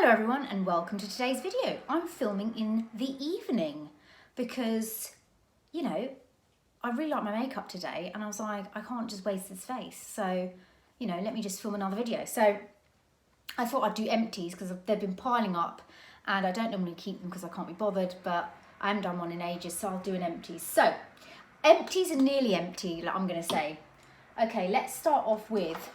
Hello everyone and welcome to today's video. I'm filming in the evening because, you know, I really like my makeup today and I was like, I can't just waste this face. So, you know, let me just film another video. So I thought I'd do empties because they've been piling up and I don't normally keep them because I can't be bothered, but I haven't done one in ages, so I'll do an empties. So empties are nearly empty, like I'm going to say. Okay, let's start off with,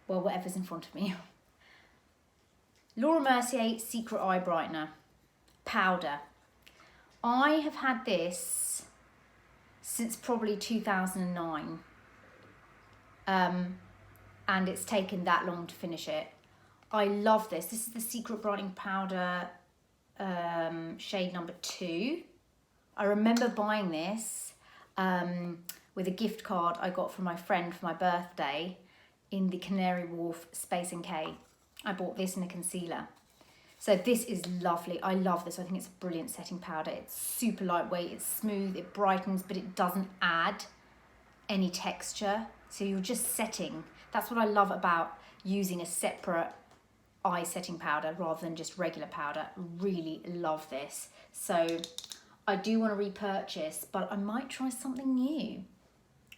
well, whatever's in front of me. Mercier Secret Eye Brightener Powder. I have had this since probably 2009. And it's taken that long to finish it. I love this. This is the Secret Brightening Powder shade number 2. I remember buying this with a gift card I got from my friend for my birthday in the Canary Wharf Space & K. I bought this in a concealer. So this is lovely. I love this. I think it's a brilliant setting powder. It's super lightweight, it's smooth, it brightens, but it doesn't add any texture. So you're just setting. That's what I love about using a separate eye setting powder rather than just regular powder. Really love this. So I do want to repurchase, but I might try something new.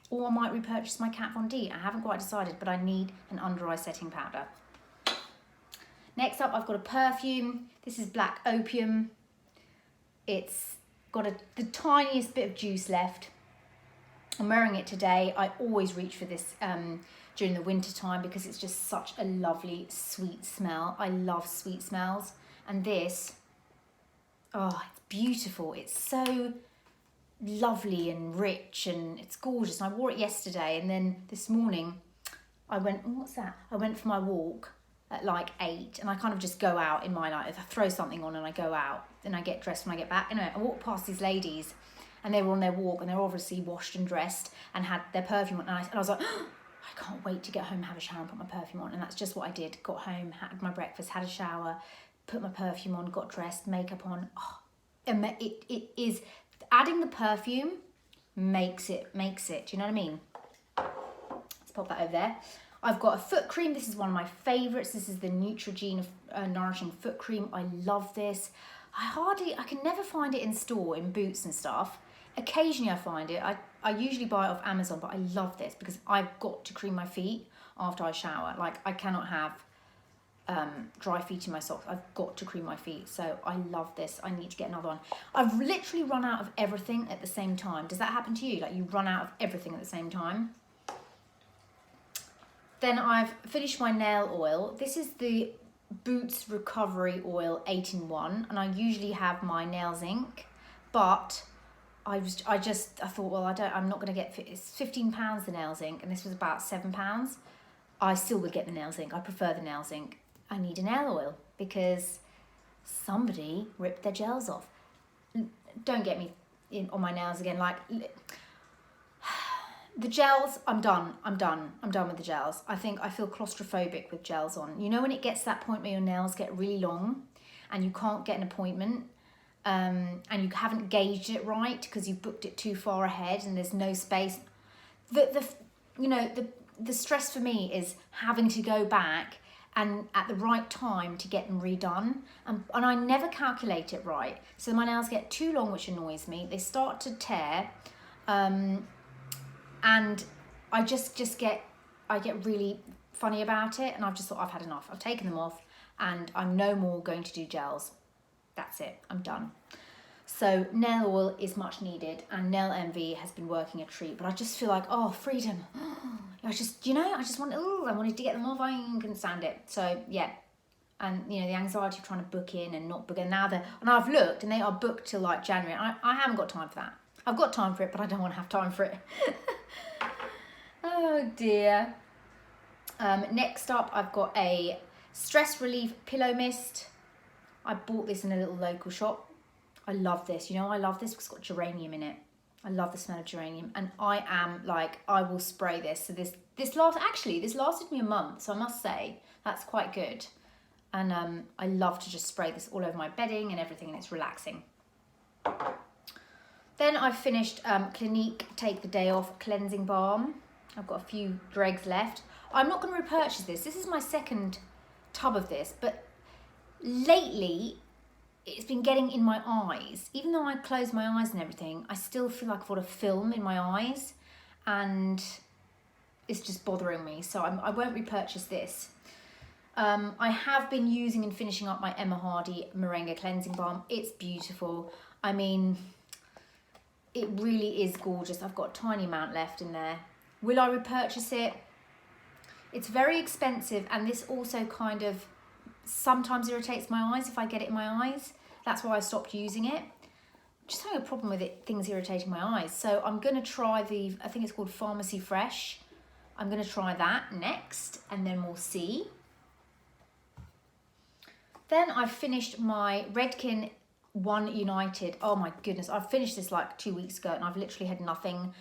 Or I might repurchase my Kat Von D. I haven't quite decided, but I need an under eye setting powder. Next up, I've got a perfume. This is Black Opium. It's got the tiniest bit of juice left. I'm wearing it today. I always reach for this during the winter time because it's just such a lovely, sweet smell. I love sweet smells. And this, oh, it's beautiful. It's so lovely and rich and it's gorgeous. And I wore it yesterday and then this morning I went, oh, what's that? I went for my walk at like 8 and I kind of just go out in my, like, if I throw something on and I go out, then I get dressed when I get back. Anyway, I walked past these ladies and they were on their walk and they're obviously washed and dressed and had their perfume on and I was like, oh, I can't wait to get home, have a shower and put my perfume on. And that's just what I did. Got home, had my breakfast, had a shower, put my perfume on, got dressed, makeup on. Oh, it is, adding the perfume makes it. Do you know what I mean? Let's pop that over there. I've got a foot cream. This is one of my favorites. This is the Neutrogena Nourishing foot cream. I love this. I can never find it in store, in Boots and stuff. Occasionally I find it. I usually buy it off Amazon, but I love this because I've got to cream my feet after I shower. Like, I cannot have dry feet in my socks. I've got to cream my feet. So I love this. I need to get another one. I've literally run out of everything at the same time. Does that happen to you? Like, you run out of everything at the same time? Then I've finished my nail oil. This is the Boots Recovery Oil 8-in-1, and I usually have my nail zinc, but I thought, well, I'm not going to get, it's £15 the nail zinc, and this was about £7. I still would get the nail zinc. I prefer the nail zinc. I need a nail oil because somebody ripped their gels off. Don't get me on my nails again. Like, the gels, I'm done with the gels. I think I feel claustrophobic with gels on. You know when it gets to that point where your nails get really long and you can't get an appointment and you haven't gauged it right because you've booked it too far ahead and there's no space. The stress for me is having to go back and at the right time to get them redone. And I never calculate it right. So my nails get too long, which annoys me. They start to tear. And I I get really funny about it. And I've just thought, I've had enough. I've taken them off and I'm no more going to do gels. That's it. I'm done. So nail oil is much needed and Nail Envy has been working a treat, but I just feel like, oh, freedom. I just wanted to get them off. I couldn't stand it. So yeah. And you know, the anxiety of trying to book in and not book in. Now I've looked and they are booked till like January. I haven't got time for that. I've got time for it, but I don't want to have time for it. Oh dear. Next up, I've got a Stress Relief Pillow Mist. I bought this in a little local shop. I love this. You know, I love this because it's got geranium in it. I love the smell of geranium, and I am like, I will spray this. So this lasted me a month, so I must say that's quite good. And I love to just spray this all over my bedding and everything, and it's relaxing. Then I've finished Clinique Take the Day Off Cleansing Balm. I've got a few dregs left. I'm not going to repurchase this. This is my second tub of this, but lately it's been getting in my eyes. Even though I close my eyes and everything, I still feel like I've got a film in my eyes, and it's just bothering me. So I won't repurchase this. I have been using and finishing up my Emma Hardy Morenga Cleansing Balm. It's beautiful. I mean, it really is gorgeous. I've got a tiny amount left in there. Will I repurchase it? It's very expensive, and this also kind of sometimes irritates my eyes if I get it in my eyes. That's why I stopped using it. Just having a problem with it, things irritating my eyes. So I'm going to try I think it's called Pharmacy Fresh. I'm going to try that next, and then we'll see. Then I've finished my Redken One United. Oh my goodness, I finished this like 2 weeks ago, and I've literally had nothing,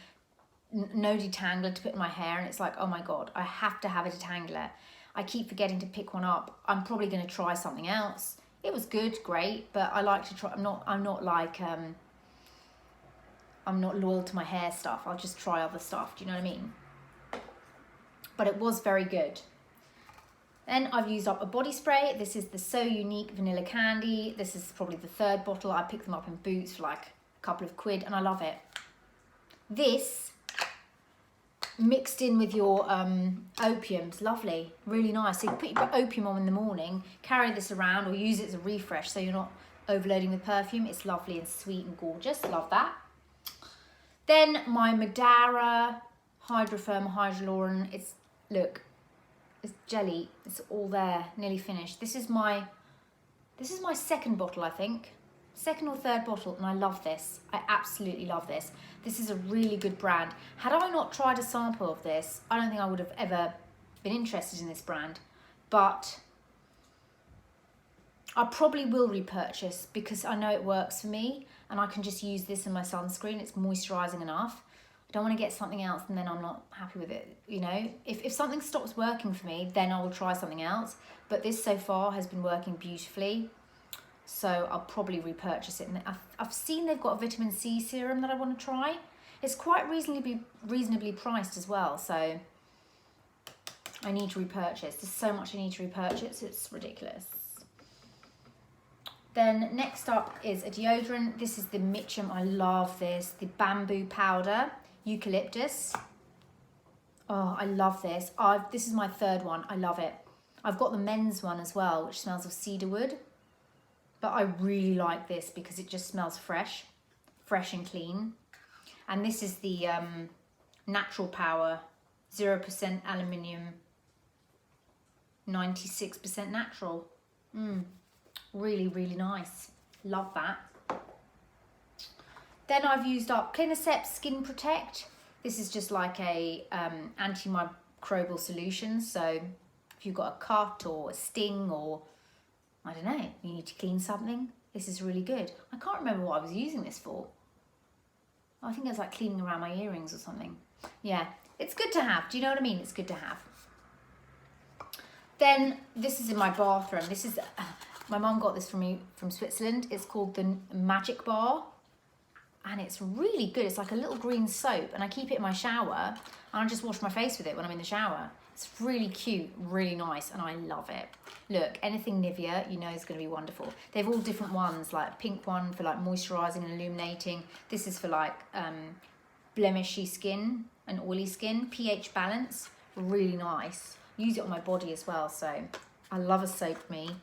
no detangler to put in my hair, and it's like, oh my God, I have to have a detangler. I keep forgetting to pick one up. I'm probably going to try something else. It was good, great, but I like to try. I'm not like I'm not loyal to my hair stuff. I'll just try other stuff. Do you know what I mean? But it was very good. Then I've used up a body spray. This is the So Unique Vanilla Candy. This is probably the third bottle. I picked them up in Boots for like a couple of quid, and I love it. This mixed in with your opium's lovely, really nice. So you put your opium on in the morning, carry this around, or use it as a refresh so you're not overloading with perfume. It's lovely and sweet and gorgeous. Love that. Then my Madara Hydrothermal Hydrolon. Look, it's jelly. It's all there, nearly finished. This is my second bottle, I think. Second or third bottle, and I love this. I absolutely love this. This is a really good brand. Had I not tried a sample of this, I don't think I would have ever been interested in this brand. But I probably will repurchase because I know it works for me, and I can just use this in my sunscreen. It's moisturising enough. I don't want to get something else and then I'm not happy with it, you know. If something stops working for me, then I will try something else. But this so far has been working beautifully. So I'll probably repurchase it. And I've seen they've got a vitamin C serum that I want to try. It's quite reasonably priced as well. So I need to repurchase. There's so much I need to repurchase. It's ridiculous. Then next up is a deodorant. This is the Mitchum. I love this. The bamboo powder, eucalyptus. Oh, I love this. This is my third one. I love it. I've got the men's one as well, which smells of cedarwood. But I really like this because it just smells fresh and clean. And this is the Natural Power, 0% aluminium, 96% natural. Really, really nice. Love that. Then I've used up Plinicep Skin Protect. This is just like a antimicrobial solution. So if you've got a cut or a sting or, I don't know, you need to clean something, this is really good. I can't remember what I was using this for. I think it was like cleaning around my earrings or something. Yeah, it's good to have. Do you know what I mean? It's good to have. Then this is in my bathroom. This is, my mum got this from me from Switzerland. It's called the Magic Bar. And it's really good. It's like a little green soap, and I keep it in my shower, and I just wash my face with it when I'm in the shower. It's really cute, really nice, and I love it. Look, anything Nivea, you know, is going to be wonderful. They've all different ones, like a pink one for like moisturising and illuminating. This is for like blemishy skin and oily skin. pH balance, really nice. Use it on my body as well, so I love a soap, me.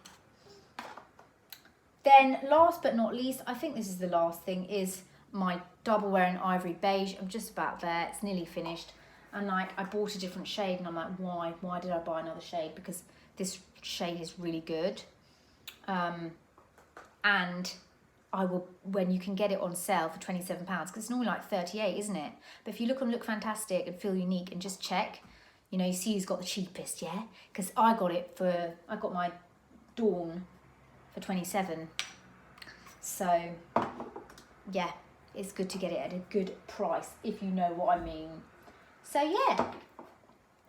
Then last but not least, I think this is the last thing, is my double wearing ivory beige. I'm just about there. It's nearly finished. And like, I bought a different shade, and I'm like, why did I buy another shade? Because this shade is really good. And I will, when you can get it on sale for £27, because it's normally like 38, isn't it? But if you look fantastic and feel unique and just check, you know, you see who's got the cheapest, yeah? Because I got my Dawn for 27. So yeah, it's good to get it at a good price, if you know what I mean. So yeah,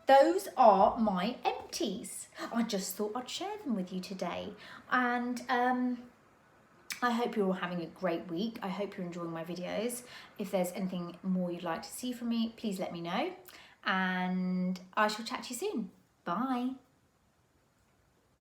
those are my empties. I just thought I'd share them with you today. And I hope you're all having a great week. I hope you're enjoying my videos. If there's anything more you'd like to see from me, please let me know. and I shall chat to you soon. Bye.